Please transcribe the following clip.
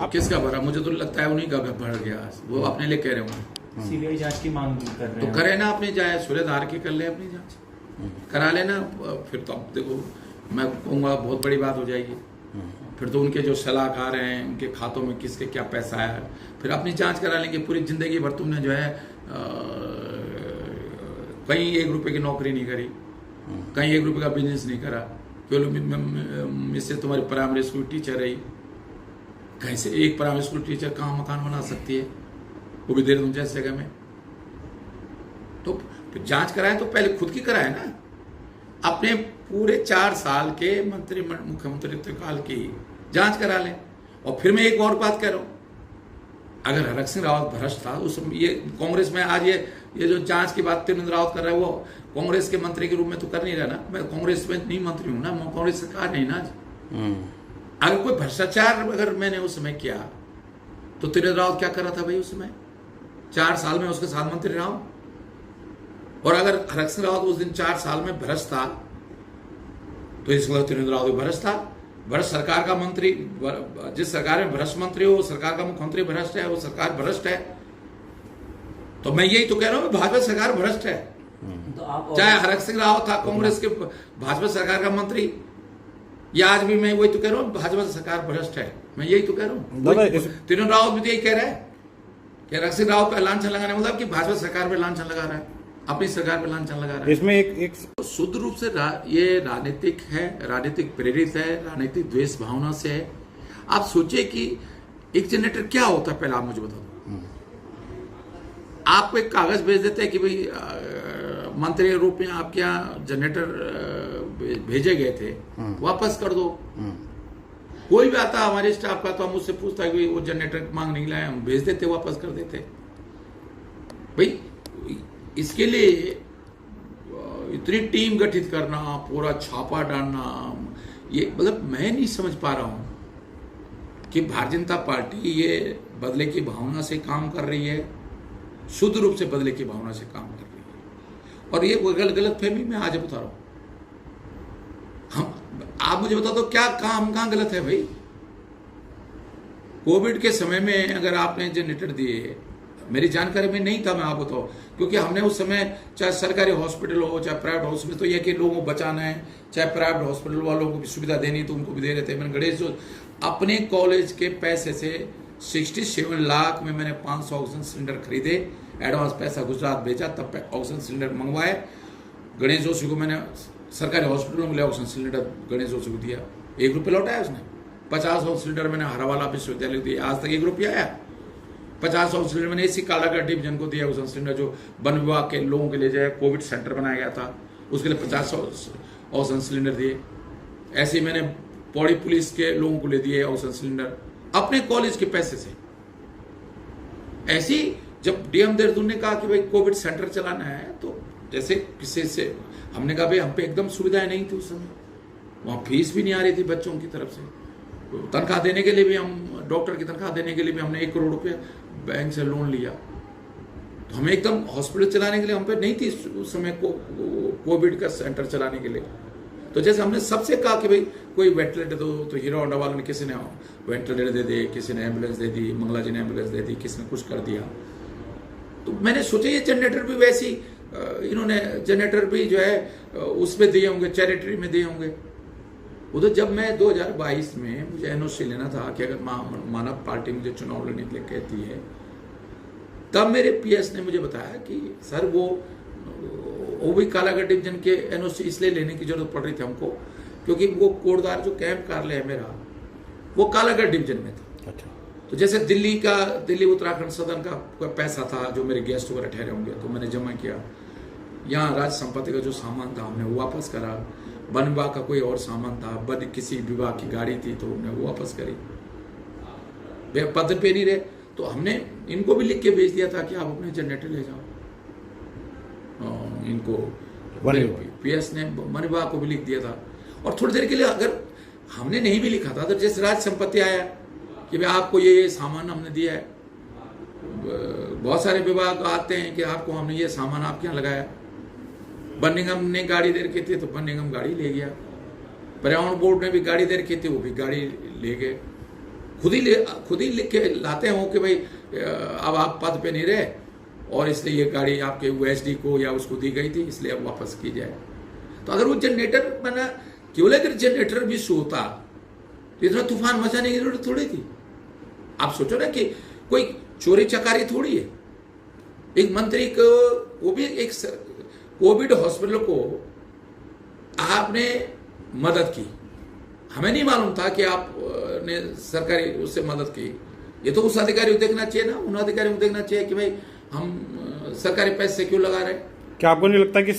किसका भरा? मुझे तो लगता है उन्हीं का भर गया, वो अपने लिए कह रहे होंगे। सीबीआई जांच की मांग कर रहे हैं तो करे ना अपनी जाए, सूर्यधार की कर ले अपनी जांच, करा लेना। फिर तो अब देखो, मैं कहूँगा बहुत बड़ी बात हो जाएगी। फिर तो उनके जो सलाहकार हैं उनके खातों में किसके क्या पैसा है, फिर अपनी जांच करा लेंगे। पूरी जिंदगी भर तुमने जो है कहीं 1 रुपए की नौकरी नहीं करी, कहीं 1 रुपए का बिजनेस नहीं करा, केवल इससे तुम्हारी प्राइमरी स्कूल टीचर रही। कहीं से एक प्राइमरी स्कूल टीचर कहाँ मकान बना सकती है, वो भी देहरादून जैसी जगह में? तो जांच कराए तो पहले खुद की कराए ना, अपने पूरे 4 साल के मुख्यमंत्रित्व काल की जांच करा लें। और फिर मैं एक और बात कह रहा हूं, अगर हरक सिंह रावत भ्रष्ट था उस ये कांग्रेस में आज ये जो जांच की बात त्रिवेंद्र रावत कर रहा है, वो कांग्रेस के मंत्री के रूप में तो कर नहीं रहा ना। मैं कांग्रेस में नहीं मंत्री हूं ना, मैं कांग्रेस सरकार नहीं ना आज। अगर कोई भ्रष्टाचार अगर मैंने उस समय किया तो त्रिवेंद्र रावत क्या कर रहा था भाई उस समय? 4 साल में उसके साथ मंत्री रहा हूं। और अगर हरक सिंह रावत उस दिन 4 साल में भ्रष्ट था तो इस वक्त त्रिवेंद्र रावत भी भ्रष्ट था। भ्रष्ट सरकार का मंत्री, जिस सरकार में भ्रष्ट मंत्री हो, सरकार का मुख्यमंत्री भ्रष्ट है, वो सरकार भ्रष्ट है। तो मैं यही तो कह रहा हूं, भाजपा सरकार भ्रष्ट है। तो चाहे हरक सिंह रावत था कांग्रेस के भाजपा सरकार का मंत्री, या आज भी मैं वही तो कह रहा हूं, भाजपा सरकार भ्रष्ट है। मैं यही तो कह रहा हूं। त्रिवेंद्र रावत भी तो यही कह रहा है कि हरक सिंह रावत का लांछन लगाने मतलब कि भाजपा सरकार पे लांछन लगा रहा है, अपनी सरकार पे लांछन लगा रहा है। इसमें एक शुद्ध रूप से ये राजनीतिक है, राजनीतिक प्रेरित है, राजनीतिक द्वेष भावना से है। आप सोचिए कि एक जनरेटर क्या होता है, पहले आप मुझे बता दो। आपको एक कागज भेज देते हैं कि भाई मंत्री के रूप में आपके यहाँ जनरेटर भेजे गए थे, वापस कर दो। कोई भी आता हमारे स्टाफ का तो हम उससे पूछता है कि वो जनरेटर मांग नहीं लाए, हम भेज देते, वापस कर देते। भाई इसके लिए इतनी टीम गठित करना, पूरा छापा डालना, ये मतलब मैं नहीं समझ पा रहा हूं कि भारतीय जनता पार्टी ये बदले की भावना से काम कर रही है, शुद्ध रूप से बदले की भावना से काम कर रही है। और ये गलत फहमी मैं आज बता रहा हूं। आप मुझे बता दो क्या कहां गलत है भाई? कोविड के समय में अगर आपने जनरेटर दिए, मेरी जानकारी में नहीं था, मैं आप बताओ, क्योंकि हमने उस समय चाहे सरकारी हॉस्पिटल हो चाहे प्राइवेट हॉस्पिटल, तो यह कि लोगों को बचाना है, चाहे प्राइवेट हॉस्पिटल वालों को भी सुविधा देनी तो उनको भी दे रहे थे। मैंने गणेश जो अपने कॉलेज के पैसे से 67 लाख में मैंने 500 ऑक्सीजन सिलेंडर खरीदे, एडवांस पैसा गुजरात भेजा, तब ऑक्सीजन सिलेंडर मंगवाए। गणेश जोशी को मैंने सरकारी हॉस्पिटल में ऑक्सीजन सिलेंडर गणेश जोशी को दिया, 1 रुपये लौटाया उसने। 50 ऑक्सीजन सिलेंडर मैंने हरावाला विश्वविद्यालय को दिया, आज तक 1 रुपया आया। 50 ऑक्सीजन सिलेंडर मैंने इसी कालाघाट डिवीजन को दिया ऑक्सीजन सिलेंडर, जो वन विभाग के लोगों के लिए जो है कोविड सेंटर बनाया गया था, उसके लिए 50 ऑक्सीजन सिलेंडर दिए। ऐसे ही मैंने पौड़ी पुलिस के लोगों को ले दिए ऑक्सीजन सिलेंडर अपने कॉलेज के पैसे से। ऐसी जब डीएम देहरादून ने कहा कि भाई कोविड सेंटर चलाना है, तो जैसे किसी से हमने कहा भाई हम पे एकदम सुविधाएं नहीं थी उस समय, वहां फीस भी नहीं आ रही थी बच्चों की तरफ से, तनख्वाह देने के लिए भी हम, डॉक्टर की तनख्वाह देने के लिए भी हमने 1 करोड़ रुपया बैंक से लोन लिया। तो हमें एकदम हॉस्पिटल चलाने के लिए हम पे नहीं थी उस समय कोविड का सेंटर चलाने के लिए। तो जैसे हमने सबसे कहा कि भाई कोई वेंटिलेटर दो, तो हीरो होंडा वालों ने किसी ने वेंटिलेटर दे दिए, किसी ने एम्बुलेंस दे दी, मंगला जी ने एम्बुलेंस दे दी, किसी ने कुछ कर दिया। तो मैंने सोचा ये जनरेटर भी वैसी, इन्होंने जनरेटर भी जो है उसमें दिए होंगे, चैरिटी में दिए होंगे। उधर जब मैं 2022 में मुझे एनओसी लेना था कि अगर मानव पार्टी मुझे चुनाव लड़ने के लिए कहती है, तब मेरे पीएस ने मुझे बताया कि सर वो भी कालाघाट डिवीजन के एनओसी इसलिए लेने की जरूरत पड़ रही थी हमको, क्योंकि वो कोटद्वार जो कैंप कार्यालय है मेरा, वो कालाघाट डिवीजन में था। अच्छा। तो जैसे दिल्ली उत्तराखंड सदन का कोई पैसा था जो मेरे गेस्ट वगैरह ठहरे होंगे, तो मैंने जमा किया। यहाँ राज्य संपत्ति का जो सामान था हमने वो वापस करा। वन विभाग का कोई और सामान था, वन किसी विभाग की गाड़ी थी तो हमने वो वापस करी। वे पद पे नहीं रहे तो हमने इनको भी लिख के भेज दिया था कि आप अपने जनरेटर ले जाओ। इनको पीएस ने वन विभाग को भी लिख दिया था। और थोड़ी देर के लिए अगर हमने नहीं भी लिखा था तो जैसे राज्य संपत्ति आया कि भाई आपको ये सामान हमने दिया है, बहुत सारे विभाग आते हैं कि आपको हमने ये सामान आपके यहाँ लगाया। वन निगम ने गाड़ी दे रखी थी तो वन निगम गाड़ी ले गया, पर्यावरण बोर्ड ने भी गाड़ी दे रखी थी, वो भी गाड़ी ले गए। खुद ही लिख के लाते हो कि भाई अब आप पद पे नहीं रहे और इसलिए ये गाड़ी आपके OSD को या उसको दी गई थी, इसलिए अब वापस की जाए। तो अगर वो जनरेटर बना, केवल अगर जनरेटर भी होता तो इतना तूफान मचाने की जरूरत थोड़ी थी। आप सोचो ना कि कोई चोरी चकारी थोड़ी है। एक मंत्री को, वो भी एक कोविड हॉस्पिटल को आपने मदद की, हमें नहीं मालूम था कि आपने सरकारी उससे मदद की। ये तो उस अधिकारी को देखना चाहिए ना, उन अधिकारियों को देखना चाहिए कि भाई हम सरकारी पैसे क्यों लगा रहे हैं। क्या आपको नहीं लगता कि